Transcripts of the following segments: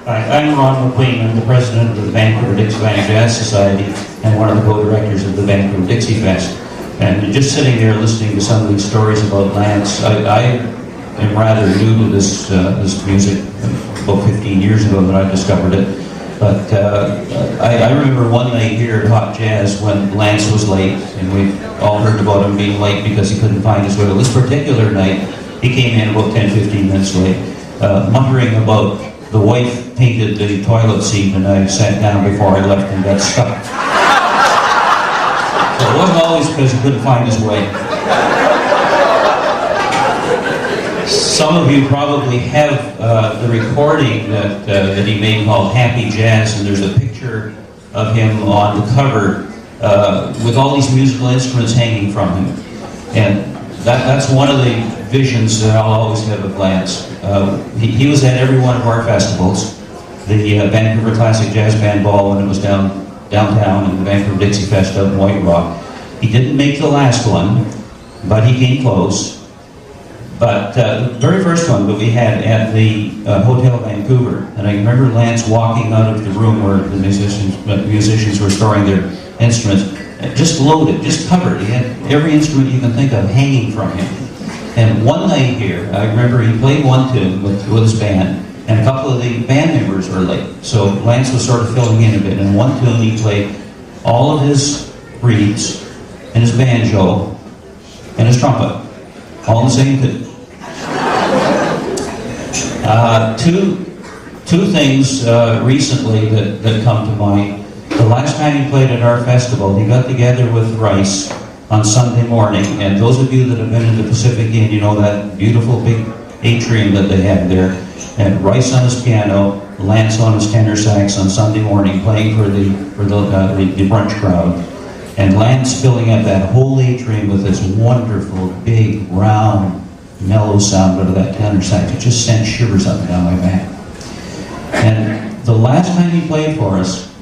Hi, I'm Ron McLean. I'm the president of the Vancouver-Dixie Valley Jazz Society and one of the co-directors of the Vancouver-Dixie Fest. And just sitting there listening to some of these stories about Lance, I am rather new to this music. About 15 years ago that I discovered it. But I remember one night here at Hot Jazz when Lance was late, and we all heard about him being late because he couldn't find his way. This particular night, he came in about 10-15 minutes late, muttering about the wife painted the toilet seat, and I sat down before I left and got stuck. So it wasn't always because he couldn't find his way. Some of you probably have the recording that he made called Happy Jazz, and there's a picture of him on the cover with all these musical instruments hanging from him. And that's one of the visions that I'll always have of Lance. He was at every one of our festivals. The Vancouver Classic Jazz Band Ball when it was downtown, and the Vancouver Dixie Fest out in White Rock. He didn't make the last one, but he came close. But the very first one that we had at the Hotel Vancouver, and I remember Lance walking out of the room where the musicians were storing their instruments, just loaded, just covered. He had every instrument you can think of hanging from him. And one night here, I remember he played one tune with his band, and a couple of the band members were late. So Lance was sort of filling in a bit. And one tune he played all of his reeds, and his banjo, and his trumpet, all in the same tune. Two things recently that come to mind. The last time he played at our festival, he got together with Rice on Sunday morning, and those of you that have been in the Pacific Inn, you know that beautiful big atrium that they have there, and Rice on his piano, Lance on his tenor sax on Sunday morning, playing for the brunch crowd, and Lance filling up that whole atrium with this wonderful, big, round, mellow sound out of that tenor sax. It just sent shivers up and down my back. And the last time he played for us,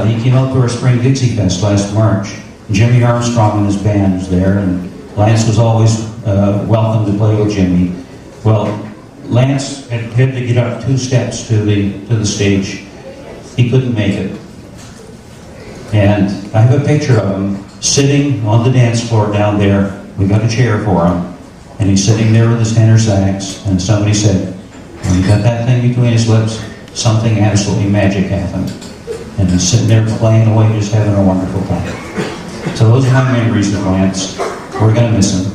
he came out to our Spring Dixie Fest last March. Jimmy Armstrong and his band was there, and Lance was always welcome to play with Jimmy. Well, Lance had to get up 2 steps to the stage. He couldn't make it. And I have a picture of him sitting on the dance floor down there. We got a chair for him. And he's sitting there with his tenor sax, and somebody said, when he got that thing between his lips, something absolutely magic happened. And he's sitting there playing away, just having a wonderful time. So those are my memories of Lance. We're going to miss him.